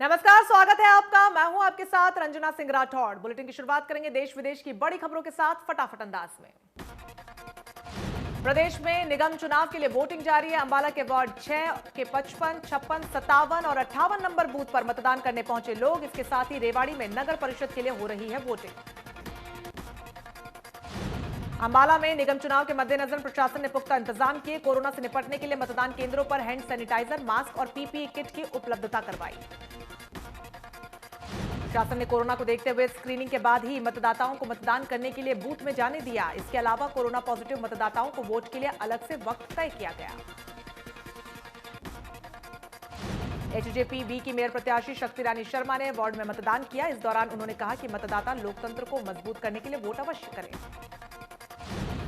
नमस्कार, स्वागत है आपका। मैं हूं आपके साथ रंजना सिंह राठौड़। बुलेटिन की शुरुआत करेंगे देश विदेश की बड़ी खबरों के साथ फटाफट अंदाज में। प्रदेश में निगम चुनाव के लिए वोटिंग जारी है। अंबाला के वार्ड 6 के 55, 56, 57 और 58 नंबर बूथ पर मतदान करने पहुंचे लोग। इसके साथ ही रेवाड़ी में नगर परिषद के लिए हो रही है वोटिंग। अंबाला में निगम चुनाव के मद्देनजर प्रशासन ने पुख्ता इंतजाम किए। कोरोना से निपटने के लिए मतदान केंद्रों पर हैंड सैनिटाइजर, मास्क और पीपीई किट की उपलब्धता करवाई। प्रशासन ने कोरोना को देखते हुए स्क्रीनिंग के बाद ही मतदाताओं को मतदान करने के लिए बूथ में जाने दिया। इसके अलावा कोरोना पॉजिटिव मतदाताओं को वोट के लिए अलग से वक्त तय किया गया। एचजेपी बी की मेयर प्रत्याशी शक्ति रानी शर्मा ने वार्ड में मतदान किया। इस दौरान उन्होंने कहा कि मतदाता लोकतंत्र को मजबूत करने के लिए वोट अवश्य करें।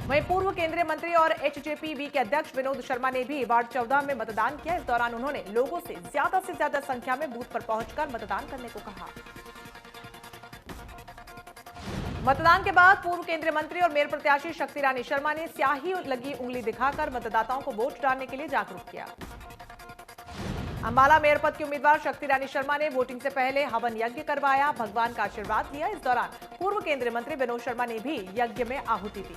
वहीं पूर्व केंद्रीय मंत्री और एचजेपी बी के अध्यक्ष विनोद शर्मा ने भी वार्ड 14 में मतदान किया। इस दौरान उन्होंने लोगों से ज्यादा संख्या में बूथ पर पहुंचकर मतदान करने को कहा। मतदान के बाद पूर्व केंद्रीय मंत्री और मेयर प्रत्याशी शक्ति रानी शर्मा ने स्याही लगी उंगली दिखाकर मतदाताओं को वोट डालने के लिए जागरूक किया। अंबाला मेयर पद की उम्मीदवार शक्ति रानी शर्मा ने वोटिंग से पहले हवन यज्ञ करवाया, भगवान का आशीर्वाद लिया। इस दौरान पूर्व केंद्रीय मंत्री विनोद शर्मा ने भी यज्ञ में आहुति दी।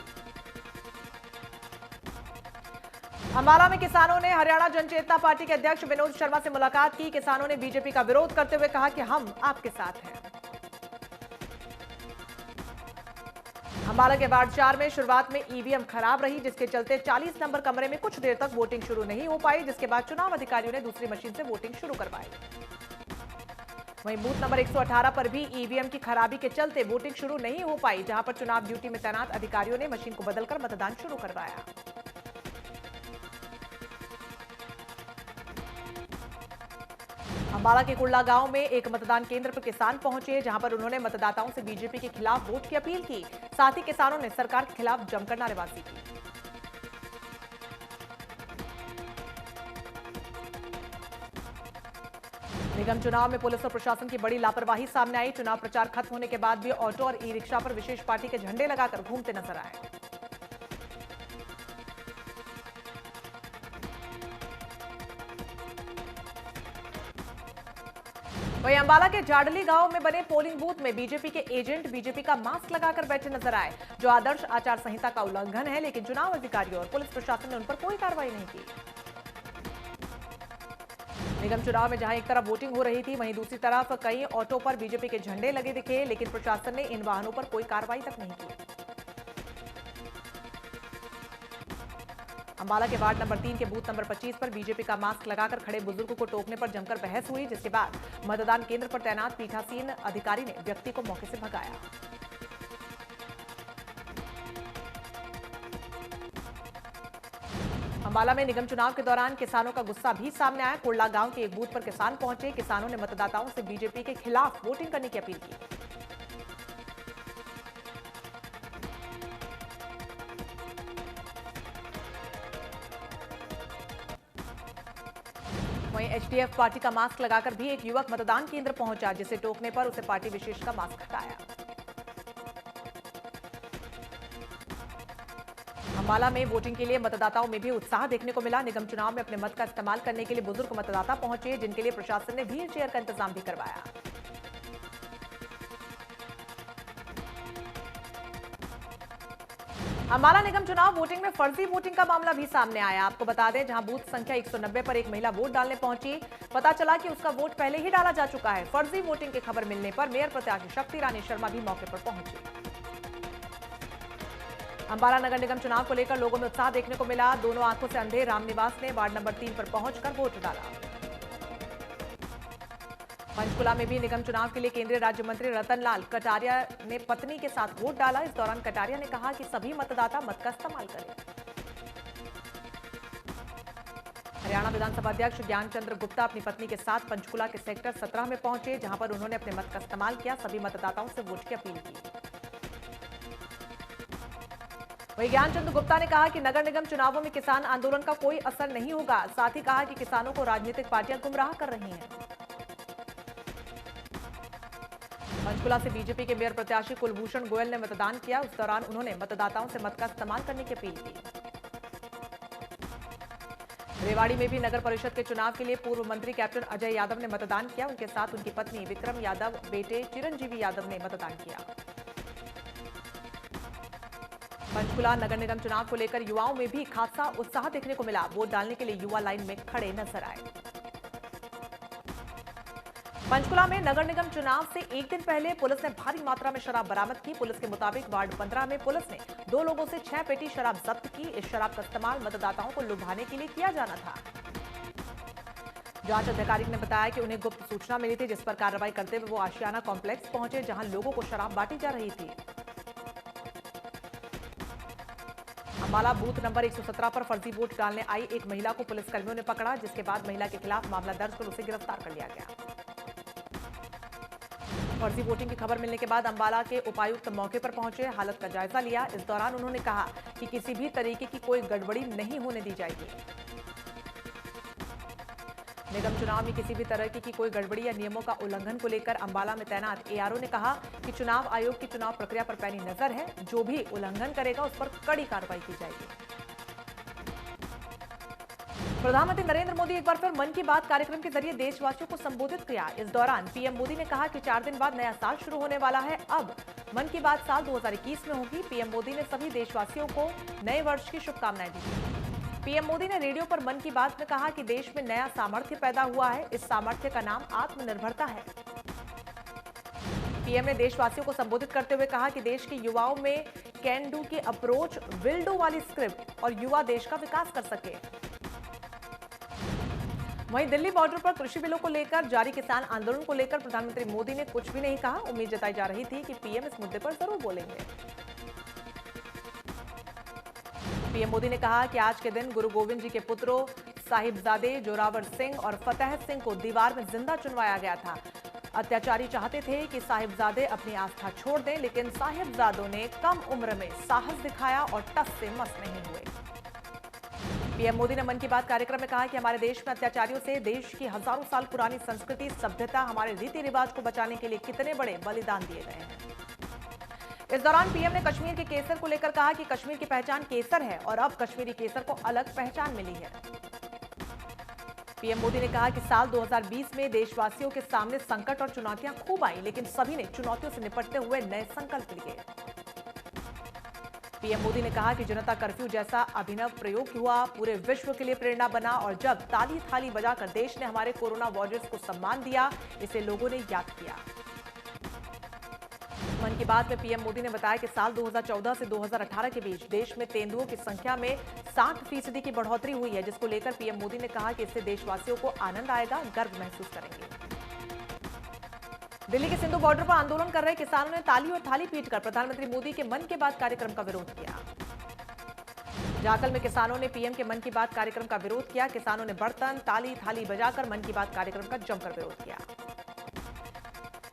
अंबाला में किसानों ने हरियाणा जनचेतना पार्टी के अध्यक्ष विनोद शर्मा से मुलाकात की। किसानों ने बीजेपी का विरोध करते हुए कहा कि हम आपके साथ हैं। अंबाला के वार्ड 4 में शुरुआत में ईवीएम खराब रही, जिसके चलते 40 नंबर कमरे में कुछ देर तक वोटिंग शुरू नहीं हो पाई, जिसके बाद चुनाव अधिकारियों ने दूसरी मशीन से वोटिंग शुरू करवाई। वहीं बूथ नंबर 118 पर भी ईवीएम की खराबी के चलते वोटिंग शुरू नहीं हो पाई, जहां पर चुनाव ड्यूटी में तैनात अधिकारियों ने मशीन को बदलकर मतदान शुरू करवाया। अंबाला के कुर्ला गांव में एक मतदान केंद्र पर किसान पहुंचे, जहां पर उन्होंने मतदाताओं से बीजेपी के खिलाफ वोट की अपील की। साथ ही किसानों ने सरकार के खिलाफ जमकर नारेबाजी की। निगम चुनाव में पुलिस और प्रशासन की बड़ी लापरवाही सामने आई। चुनाव प्रचार खत्म होने के बाद भी ऑटो और ई रिक्शा पर विशेष पार्टी के झंडे लगाकर घूमते नजर आए। वहीं अंबाला के जाडली गांव में बने पोलिंग बूथ में बीजेपी के एजेंट बीजेपी का मास्क लगाकर बैठे नजर आए, जो आदर्श आचार संहिता का उल्लंघन है। लेकिन चुनाव अधिकारियों और पुलिस प्रशासन ने उन पर कोई कार्रवाई नहीं की। निगम चुनाव में जहां एक तरफ वोटिंग हो रही थी, वहीं दूसरी तरफ कई ऑटो पर बीजेपी के झंडे लगे दिखे, लेकिन प्रशासन ने इन वाहनों पर कोई कार्रवाई तक नहीं की। अंबाला के वार्ड नंबर 3 के बूथ नंबर 25 पर बीजेपी का मास्क लगाकर खड़े बुजुर्ग को टोकने पर जमकर बहस हुई, जिसके बाद मतदान केंद्र पर तैनात पीठासीन अधिकारी ने व्यक्ति को मौके से भगाया। अंबाला में निगम चुनाव के दौरान किसानों का गुस्सा भी सामने आया। कुर्ला गांव के एक बूथ पर किसान पहुंचे। किसानों ने मतदाताओं से बीजेपी के खिलाफ वोटिंग करने की अपील की। वहीं एचडीएफ पार्टी का मास्क लगाकर भी एक युवक मतदान केंद्र पहुंचा, जिसे टोकने पर उसे पार्टी विशेष का मास्क हटाया। अंबाला में वोटिंग के लिए मतदाताओं में भी उत्साह देखने को मिला। निगम चुनाव में अपने मत का इस्तेमाल करने के लिए बुजुर्ग मतदाता पहुंचे, जिनके लिए प्रशासन ने व्हील चेयर का इंतजाम भी करवाया। अंबाला निगम चुनाव वोटिंग में फर्जी वोटिंग का मामला भी सामने आया। आपको बता दें, जहां बूथ संख्या 190 पर एक महिला वोट डालने पहुंची, पता चला कि उसका वोट पहले ही डाला जा चुका है। फर्जी वोटिंग की खबर मिलने पर मेयर प्रत्याशी शक्ति रानी शर्मा भी मौके पर पहुंची। अंबाला नगर निगम चुनाव को लेकर लोगों में उत्साह देखने को मिला। दोनों आंखों से अंधे रामनिवास ने वार्ड नंबर 3 पर पहुंचकर वोट डाला। पंचकुला में भी निगम चुनाव के लिए केंद्रीय राज्य मंत्री रतनलाल कटारिया ने पत्नी के साथ वोट डाला। इस दौरान कटारिया ने कहा कि सभी मतदाता मत का इस्तेमाल करें। हरियाणा विधानसभा अध्यक्ष ज्ञानचंद्र गुप्ता अपनी पत्नी के साथ पंचकुला के सेक्टर 17 में पहुंचे, जहां पर उन्होंने अपने मत का इस्तेमाल किया। सभी मतदाताओं से वोट की अपील की। वहीं ज्ञानचंद्र गुप्ता ने कहा कि नगर निगम चुनावों में किसान आंदोलन का कोई असर नहीं होगा। साथ ही कहा कि किसानों को राजनीतिक पार्टियां गुमराह कर रही हैं। पंचकुला से बीजेपी के मेयर प्रत्याशी कुलभूषण गोयल ने मतदान किया। उस दौरान उन्होंने मतदाताओं से मत का इस्तेमाल करने की अपील की। रेवाड़ी में भी नगर परिषद के चुनाव के लिए पूर्व मंत्री कैप्टन अजय यादव ने मतदान किया। उनके साथ उनकी पत्नी विक्रम यादव, बेटे चिरंजीवी यादव ने मतदान किया। पंचकुला नगर निगम चुनाव को लेकर युवाओं में भी खासा उत्साह देखने को मिला। वोट डालने के लिए युवा लाइन में खड़े नजर आए। पंचकुला में नगर निगम चुनाव से एक दिन पहले पुलिस ने भारी मात्रा में शराब बरामद की। पुलिस के मुताबिक वार्ड 15 में पुलिस ने 2 लोगों से 6 पेटी शराब जब्त की। इस शराब का इस्तेमाल मतदाताओं को लुभाने के लिए किया जाना था। जांच अधिकारी ने बताया कि उन्हें गुप्त सूचना मिली थी, जिस पर कार्रवाई करते हुए वो आशियाना कॉम्प्लेक्स पहुंचे, जहां लोगों को शराब बांटी जा रही थी। अंबाला बूथ नंबर 117 पर फर्जी वोट डालने आई एक महिला को पुलिसकर्मियों ने पकड़ा, जिसके बाद महिला के खिलाफ मामला दर्ज कर उसे गिरफ्तार कर लिया गया। फर्जी वोटिंग की खबर मिलने के बाद अंबाला के उपायुक्त मौके पर पहुंचे, हालत का जायजा लिया। इस दौरान उन्होंने कहा कि किसी भी तरीके की कोई गड़बड़ी नहीं होने दी जाएगी। निगम चुनाव में किसी भी तरह की कोई गड़बड़ी या नियमों का उल्लंघन को लेकर अंबाला में तैनात एआरओ ने कहा कि चुनाव आयोग की चुनाव प्रक्रिया पर पैनी नजर है। जो भी उल्लंघन करेगा उस पर कड़ी कार्रवाई की जाएगी। प्रधानमंत्री नरेंद्र मोदी एक बार फिर मन की बात कार्यक्रम के जरिए देशवासियों को संबोधित किया। इस दौरान पीएम मोदी ने कहा कि 4 दिन बाद नया साल शुरू होने वाला है। अब मन की बात साल 2021 में होगी। पीएम मोदी ने सभी देशवासियों को नए वर्ष की शुभकामनाएं दी। पीएम मोदी ने रेडियो पर मन की बात में कहा कि देश में नया सामर्थ्य पैदा हुआ है। इस सामर्थ्य का नाम आत्मनिर्भरता है। पीएम ने देशवासियों को संबोधित करते हुए कहा कि देश के युवाओं में कैन डू की अप्रोच, विल डू वाली स्क्रिप्ट और युवा देश का विकास कर सके। वहीं दिल्ली बॉर्डर पर कृषि बिलों को लेकर जारी किसान आंदोलन को लेकर प्रधानमंत्री मोदी ने कुछ भी नहीं कहा। उम्मीद जताई जा रही थी कि पीएम इस मुद्दे पर जरूर बोलेंगे। पीएम मोदी ने कहा कि आज के दिन गुरु गोविंद जी के पुत्रों साहिबजादे जोरावर सिंह और फतेह सिंह को दीवार में जिंदा चुनवाया गया था। अत्याचारी चाहते थे कि साहिबजादे अपनी आस्था छोड़ दें, लेकिन साहिबजादों ने कम उम्र में साहस दिखाया और टस से मस नहीं हुए। पीएम मोदी ने मन की बात कार्यक्रम में कहा कि हमारे देश में अत्याचारियों से देश की हजारों साल पुरानी संस्कृति, सभ्यता, हमारे रीति रिवाज को बचाने के लिए कितने बड़े बलिदान दिए गए हैं। इस दौरान पीएम ने कश्मीर के केसर को लेकर कहा कि कश्मीर की पहचान केसर है और अब कश्मीरी केसर को अलग पहचान मिली है। पीएम मोदी ने कहा कि साल 2020 में देशवासियों के सामने संकट और चुनौतियां खूब आई, लेकिन सभी ने चुनौतियों से निपटते हुए नए संकल्प लिए। पीएम मोदी ने कहा कि जनता कर्फ्यू जैसा अभिनव प्रयोग हुआ, पूरे विश्व के लिए प्रेरणा बना और जब ताली थाली बजाकर देश ने हमारे कोरोना वॉरियर्स को सम्मान दिया, इसे लोगों ने याद किया। मन की बात में पीएम मोदी ने बताया कि साल 2014 से 2018 के बीच देश में तेंदुओं की संख्या में 60% की बढ़ोतरी हुई है, जिसको लेकर पीएम मोदी ने कहा कि इससे देशवासियों को आनंद आएगा, गर्व महसूस करेंगे। दिल्ली के सिंधु बॉर्डर पर आंदोलन कर रहे किसानों ने ताली और थाली पीटकर प्रधानमंत्री मोदी के मन की बात कार्यक्रम का विरोध किया। जाखल में किसानों ने पीएम के मन की बात कार्यक्रम का विरोध किया। किसानों ने बर्तन, ताली थाली बजाकर मन की बात कार्यक्रम का जमकर विरोध किया।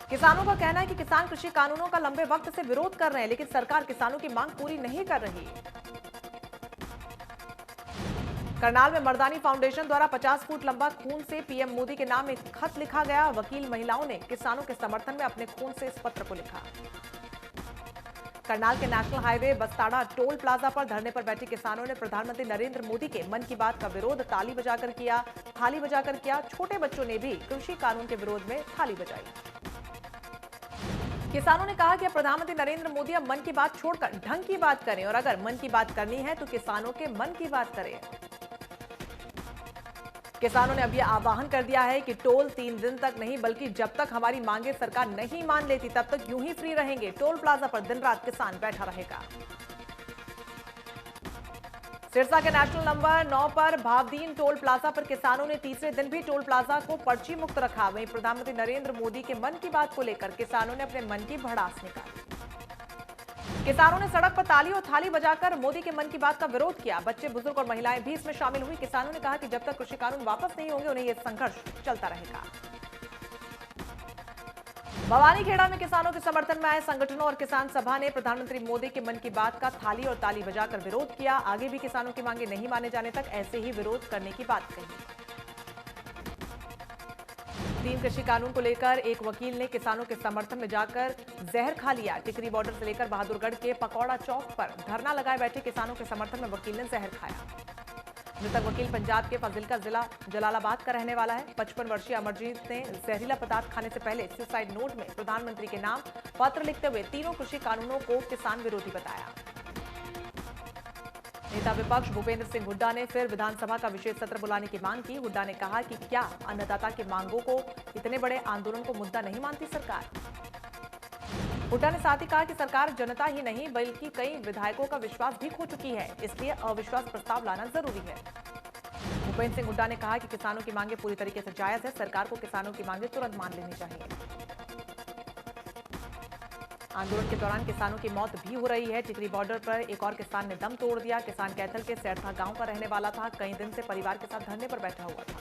किसानों का कहना है कि किसान कृषि कानूनों का लंबे वक्त से विरोध कर रहे हैं, लेकिन सरकार किसानों की मांग पूरी नहीं कर रही। करनाल में मर्दानी फाउंडेशन द्वारा 50 फुट लंबा खून से पीएम मोदी के नाम एक खत लिखा गया। वकील महिलाओं ने किसानों के समर्थन में अपने खून से इस पत्र को लिखा। करनाल के national highway Bastara toll plaza पर धरने पर बैठे किसानों ने प्रधानमंत्री नरेंद्र मोदी के मन की बात का विरोध ताली बजाकर किया, थाली बजाकर किया। छोटे बच्चों ने भी कृषि कानून के विरोध में थाली बजाई। किसानों ने कहा कि अब प्रधानमंत्री नरेंद्र मोदी अब मन की बात छोड़कर ढंग की बात करें और अगर मन की बात करनी है तो किसानों के मन की बात करें। किसानों ने अब यह आह्वान कर दिया है कि टोल 3 दिन तक नहीं, बल्कि जब तक हमारी मांगे सरकार नहीं मान लेती तब तक यूं ही फ्री रहेंगे। टोल प्लाजा पर दिन रात किसान बैठा रहेगा। सिरसा के नेशनल नंबर 9 पर भावदीन टोल प्लाजा पर किसानों ने तीसरे दिन भी टोल प्लाजा को पर्ची मुक्त रखा। वहीं प्रधानमंत्री नरेंद्र मोदी के मन की बात को लेकर किसानों ने अपने मन की भड़ास निकाली। किसानों ने सड़क पर ताली और थाली बजाकर मोदी के मन की बात का विरोध किया। बच्चे, बुजुर्ग और महिलाएं भी इसमें शामिल हुई। किसानों ने कहा कि जब तक कृषि कानून वापस नहीं होंगे उन्हें यह संघर्ष चलता रहेगा। भवानीखेड़ा में किसानों के समर्थन में आए संगठनों और किसान सभा ने प्रधानमंत्री मोदी के मन की बात का थाली और ताली बजाकर विरोध किया। आगे भी किसानों की मांगे नहीं माने जाने तक ऐसे ही विरोध करने की बात कही। 3 कृषि कानून को लेकर एक वकील ने किसानों के समर्थन में जाकर जहर खा लिया। टिकरी बॉर्डर से लेकर बहादुरगढ़ के पकौड़ा चौक पर धरना लगाए बैठे किसानों के समर्थन में वकील ने जहर खाया। मृतक वकील पंजाब के फाजिल्का जिला जलालाबाद का रहने वाला है। 55 वर्षीय अमरजीत ने जहरीला पदार्थ खाने से पहले सुसाइड नोट में प्रधानमंत्री के नाम पत्र लिखते हुए तीनों कृषि कानूनों को किसान विरोधी बताया। नेता विपक्ष भूपेंद्र सिंह हुड्डा ने फिर विधानसभा का विशेष सत्र बुलाने की मांग की। हुड्डा ने कहा कि क्या अन्नदाता की मांगों को इतने बड़े आंदोलन को मुद्दा नहीं मानती सरकार। हुड्डा ने साथ ही कहा कि सरकार जनता ही नहीं बल्कि कई विधायकों का विश्वास भी खो चुकी है, इसलिए अविश्वास प्रस्ताव लाना जरूरी है। भूपेंद्र सिंह हुड्डा ने कहा कि किसानों की मांगे पूरी तरीके से जायज है, सरकार को किसानों की मांगे तुरंत मान लेनी चाहिए। आंदोलन के दौरान किसानों की मौत भी हो रही है। टिकरी बॉर्डर पर एक और किसान ने दम तोड़ दिया। किसान कैथल के सैरथा गांव का रहने वाला था, कई दिन से परिवार के साथ धरने पर बैठा हुआ था।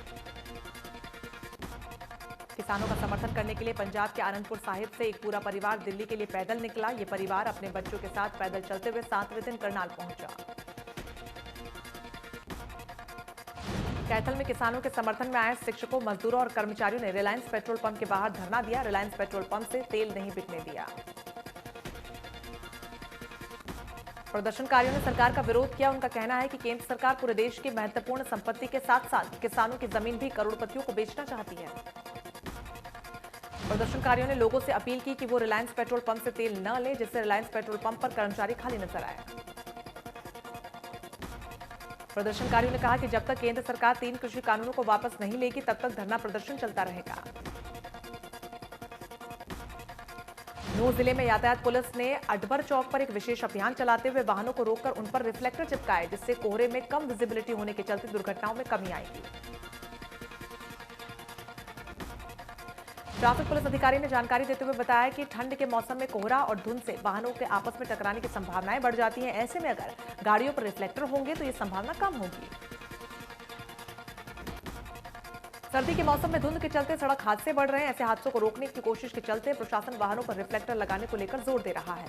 किसानों का समर्थन करने के लिए पंजाब के आनंदपुर साहिब से एक पूरा परिवार दिल्ली के लिए पैदल निकला। ये परिवार अपने बच्चों के साथ पैदल चलते हुए 7वें दिन करनाल पहुंचा। कैथल में किसानों के समर्थन में आए शिक्षकों, मजदूरों और कर्मचारियों ने रिलायंस पेट्रोल पंप के बाहर धरना दिया। रिलायंस पेट्रोल पंप से तेल नहीं बिकने दिया। प्रदर्शनकारियों ने सरकार का विरोध किया। उनका कहना है कि केंद्र सरकार पूरे देश की महत्वपूर्ण संपत्ति के साथ साथ किसानों की जमीन भी करोड़पतियों को बेचना चाहती है। प्रदर्शनकारियों ने लोगों से अपील की कि वो रिलायंस पेट्रोल पंप से तेल न ले, जिससे रिलायंस पेट्रोल पंप पर कर्मचारी खाली नजर आए। प्रदर्शनकारियों ने कहा कि जब तक केंद्र सरकार 3 कृषि कानूनों को वापस नहीं लेगी तब तक धरना प्रदर्शन चलता रहेगा। नूंह जिले में यातायात पुलिस ने अडबर चौक पर एक विशेष अभियान चलाते हुए वाहनों को रोककर उन पर रिफ्लेक्टर चिपकाए, जिससे कोहरे में कम विजिबिलिटी होने के चलते दुर्घटनाओं में कमी आएगी। ट्रैफिक पुलिस अधिकारी ने जानकारी देते हुए बताया कि ठंड के मौसम में कोहरा और धुंध से वाहनों के आपस में टकराने की संभावनाएं बढ़ जाती हैं। ऐसे में अगर गाड़ियों पर रिफ्लेक्टर होंगे तो ये संभावना कम होगी। सर्दी के मौसम में धुंध के चलते सड़क हादसे बढ़ रहे हैं। ऐसे हादसों को रोकने की कोशिश के चलते प्रशासन वाहनों पर रिफ्लेक्टर लगाने को लेकर जोर दे रहा है।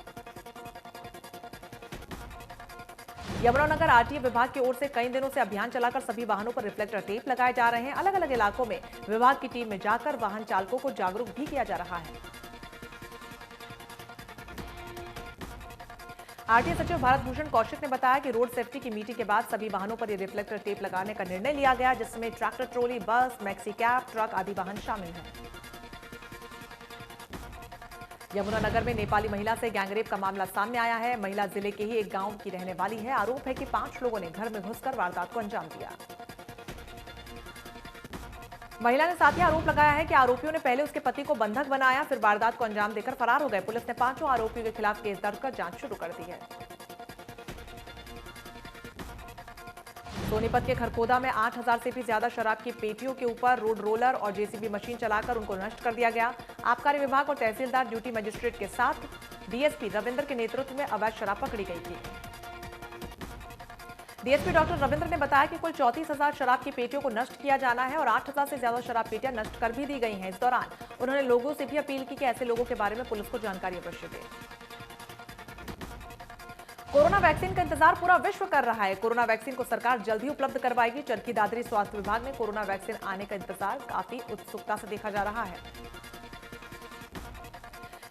यमुनानगर आरटीए विभाग की ओर से कई दिनों से अभियान चलाकर सभी वाहनों पर रिफ्लेक्टर टेप लगाए जा रहे हैं। अलग अलग इलाकों में विभाग की टीम में जाकर वाहन चालकों को जागरूक भी किया जा रहा है। आरटीए सचिव भारत भूषण कौशिक ने बताया कि रोड सेफ्टी की मीटिंग के बाद सभी वाहनों पर ये रिफ्लेक्टर टेप लगाने का निर्णय लिया गया, जिसमें ट्रैक्टर ट्रॉली, बस, मैक्सी कैब, ट्रक आदि वाहन शामिल हैं। यमुनानगर में नेपाली महिला से गैंगरेप का मामला सामने आया है। महिला जिले के ही एक गांव की रहने वाली है। आरोप है कि 5 लोगों ने घर में घुसकर वारदात को अंजाम दिया। महिला ने साथ ही आरोप लगाया है कि आरोपियों ने पहले उसके पति को बंधक बनाया, फिर वारदात को अंजाम देकर फरार हो गए। पुलिस ने 5 आरोपियों के खिलाफ केस दर्ज कर जांच शुरू कर दी है। सोनीपत के खरखोदा में 8000 से भी ज्यादा शराब की पेटियों के ऊपर रोड रोलर और जेसीबी मशीन चलाकर उनको नष्ट कर दिया गया। आबकारी विभाग और तहसीलदार ड्यूटी मजिस्ट्रेट के साथ डीएसपी रविंद्र के नेतृत्व में अवैध शराब पकड़ी गई थी। डीएसपी डॉक्टर रविंद्र ने बताया कि कुल 34,000 शराब की पेटियों को नष्ट किया जाना है और 8,000 से ज्यादा शराब पेटियां नष्ट कर भी दी गई हैं। इस दौरान उन्होंने लोगों से भी अपील की कि ऐसे लोगों के बारे में पुलिस को जानकारी अवश्य दें। कोरोना वैक्सीन का इंतजार पूरा विश्व कर रहा है। कोरोना वैक्सीन को सरकार जल्द ही उपलब्ध करवाएगी। चरखी दादरी स्वास्थ्य विभाग में कोरोना वैक्सीन आने का इंतजार काफी उत्सुकता से देखा जा रहा है।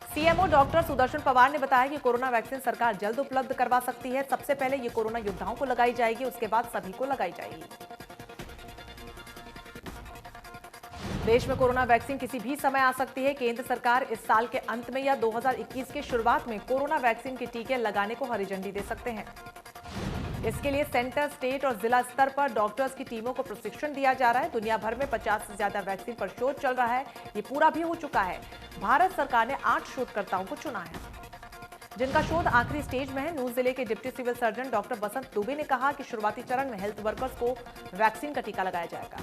सीएमओ डॉक्टर सुदर्शन पवार ने बताया कि कोरोना वैक्सीन सरकार जल्द उपलब्ध करवा सकती है। सबसे पहले ये कोरोना योद्धाओं को लगाई जाएगी, उसके बाद सभी को लगाई जाएगी। देश में कोरोना वैक्सीन किसी भी समय आ सकती है। केंद्र सरकार इस साल के अंत में या 2021 के शुरुआत में कोरोना वैक्सीन के टीके लगाने को हरी झंडी दे सकते हैं। इसके लिए सेंटर, स्टेट और जिला स्तर पर डॉक्टर्स की टीमों को प्रशिक्षण दिया जा रहा है। दुनिया भर में 50 से ज्यादा वैक्सीन पर शोध चल रहा है। ये पूरा भी हो चुका है। भारत सरकार ने 8 शोधकर्ताओं को चुना है, जिनका शोध आखिरी स्टेज में है। नूंह जिले के डिप्टी सिविल सर्जन डॉक्टर बसंत दुबे ने कहा कि शुरुआती चरण में हेल्थ वर्कर्स को वैक्सीन का टीका लगाया जाएगा,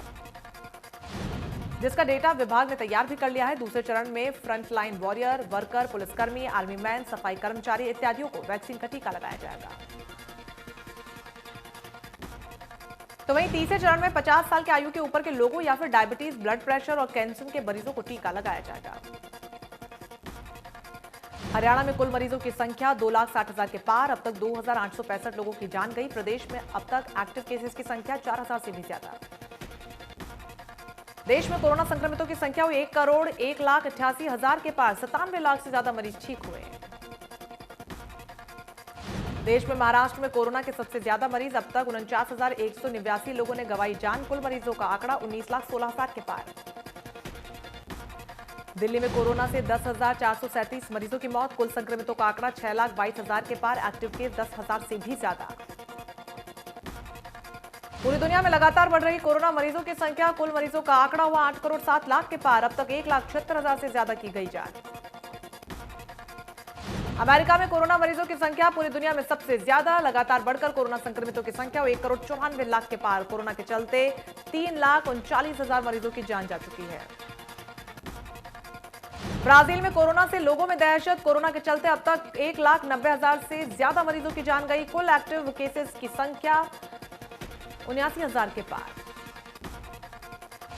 जिसका डेटा विभाग ने तैयार भी कर लिया है। दूसरे चरण में फ्रंटलाइन वॉरियर, वर्कर, पुलिसकर्मी, आर्मी मैन, सफाई कर्मचारी इत्यादियों को वैक्सीन का टीका लगाया जाएगा। तो वहीं तीसरे चरण में 50 साल के आयु के ऊपर के लोगों या फिर डायबिटीज, ब्लड प्रेशर और कैंसर के मरीजों को टीका लगाया जाएगा। हरियाणा में कुल मरीजों की संख्या 2,60,000 के पार। अब तक 2,865 लोगों की जान गई। प्रदेश में अब तक एक्टिव केसेस की संख्या 4,000 से भी ज्यादा। देश में कोरोना संक्रमितों की संख्या 1,01,88,000 के पार। 97 लाख से ज्यादा मरीज ठीक हुए। देश में महाराष्ट्र में कोरोना के सबसे ज्यादा मरीज, अब तक 49,189 लोगों ने गंवाई जान। कुल मरीजों का आंकड़ा 19,16,000 के पार। दिल्ली में कोरोना से 10,437 मरीजों की मौत। कुल संक्रमितों का आंकड़ा 6,22,000 के पार। एक्टिव केस 10,000 से भी ज्यादा। पूरी दुनिया में लगातार बढ़ रही कोरोना मरीजों की संख्या। कुल मरीजों का आंकड़ा हुआ 8 करोड़ 7 लाख के पार। अब तक 1,76,000 से ज्यादा की गई जांच। अमेरिका में कोरोना मरीजों की संख्या पूरी दुनिया में सबसे ज्यादा। लगातार बढ़कर कोरोना संक्रमितों की संख्या 1 करोड़ 94 लाख के पार। कोरोना के चलते 3,39,000 मरीजों की जान जा चुकी है। ब्राजील में कोरोना से लोगों में दहशत। कोरोना के चलते अब तक 1,90,000 से ज्यादा मरीजों की जान गई। कुल एक्टिव केसेस की संख्या 79,000 के पार।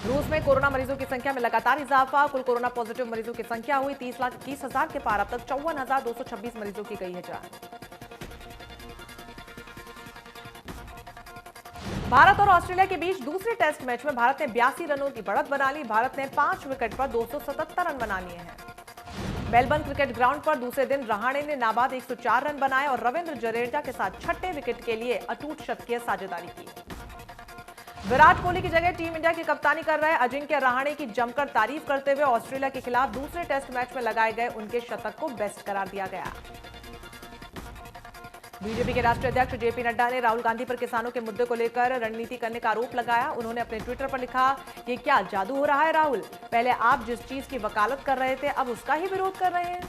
रूस में कोरोना मरीजों की संख्या में लगातार इजाफा। कुल कोरोना पॉजिटिव मरीजों की संख्या हुई 30,21,000 के पार। अब तक 54,226 मरीजों की गई है जान। भारत और ऑस्ट्रेलिया के बीच दूसरे टेस्ट मैच में भारत ने 82 रनों की बढ़त बना ली। भारत ने 5 विकेट पर 277 रन बना लिए हैं। मेलबर्न क्रिकेट ग्राउंड पर दूसरे दिन रहाणे ने नाबाद 104 रन बनाए और रविंद्र जडेजा के साथ छठे विकेट के लिए अटूट शतकीय साझेदारी की। विराट कोहली की जगह टीम इंडिया की कप्तानी कर रहे अजिंक्य रहाणे की जमकर तारीफ करते हुए ऑस्ट्रेलिया के खिलाफ दूसरे टेस्ट मैच में लगाए गए उनके शतक को बेस्ट करार दिया गया। बीजेपी के राष्ट्रीय अध्यक्ष जेपी नड्डा ने राहुल गांधी पर किसानों के मुद्दे को लेकर रणनीति करने का आरोप लगाया। उन्होंने अपने ट्विटर पर लिखा, ये क्या जादू हो रहा है राहुल? पहले आप जिस चीज की वकालत कर रहे थे अब उसका ही विरोध कर रहे हैं।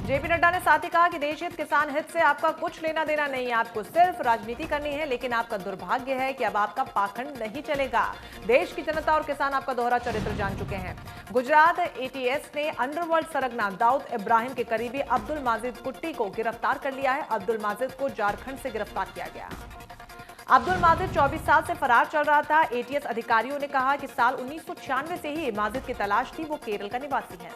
जेपी नड्डा ने साथ ही कहा कि देश हित किसान हित से आपका कुछ लेना देना नहीं है, आपको सिर्फ राजनीति करनी है। लेकिन आपका दुर्भाग्य है कि अब आपका पाखंड नहीं चलेगा। देश की जनता और किसान आपका दोहरा चरित्र जान चुके हैं। गुजरात एटीएस ने अंडरवर्ल्ड सरगना दाऊद इब्राहिम के करीबी अब्दुल माजिद कुट्टी को गिरफ्तार कर लिया है। अब्दुल माजिद को झारखंड से गिरफ्तार किया गया। अब्दुल माजिद 24 साल से फरार चल रहा था। एटीएस अधिकारियों ने कहा कि साल 1996 से ही माजिद की तलाश थी। वो केरल का निवासी है।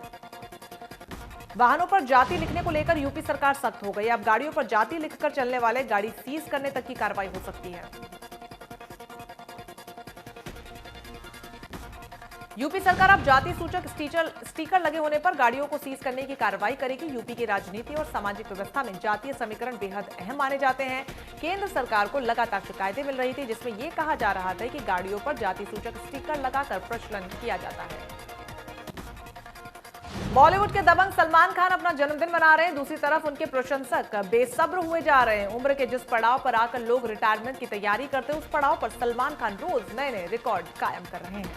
वाहनों पर जाति लिखने को लेकर यूपी सरकार सख्त हो गई। अब गाड़ियों पर जाति लिखकर चलने वाले गाड़ी सीज करने तक की कार्रवाई हो सकती है। यूपी सरकार अब जाति सूचक स्टिकर लगे होने पर गाड़ियों को सीज करने की कार्रवाई करेगी। यूपी की राजनीति और सामाजिक व्यवस्था में जातीय समीकरण बेहद अहम माने जाते हैं। केंद्र सरकार को लगातार शिकायतें मिल रही थी जिसमें यह कहा जा रहा था कि गाड़ियों पर जाति सूचक स्टिकर लगाकर प्रचलन किया जाता है। बॉलीवुड के दबंग सलमान खान अपना जन्मदिन मना रहे हैं। दूसरी तरफ उनके प्रशंसक बेसब्र हुए जा रहे हैं। उम्र के जिस पड़ाव पर आकर लोग रिटायरमेंट की तैयारी करते हैं उस पड़ाव पर सलमान खान रोज नए नए रिकॉर्ड कायम कर रहे हैं।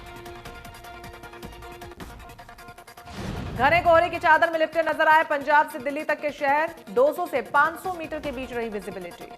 घने कोहरे की चादर में लिपटे नजर आए पंजाब से दिल्ली तक के शहर। 200 से 500 मीटर के बीच रही विजिबिलिटी।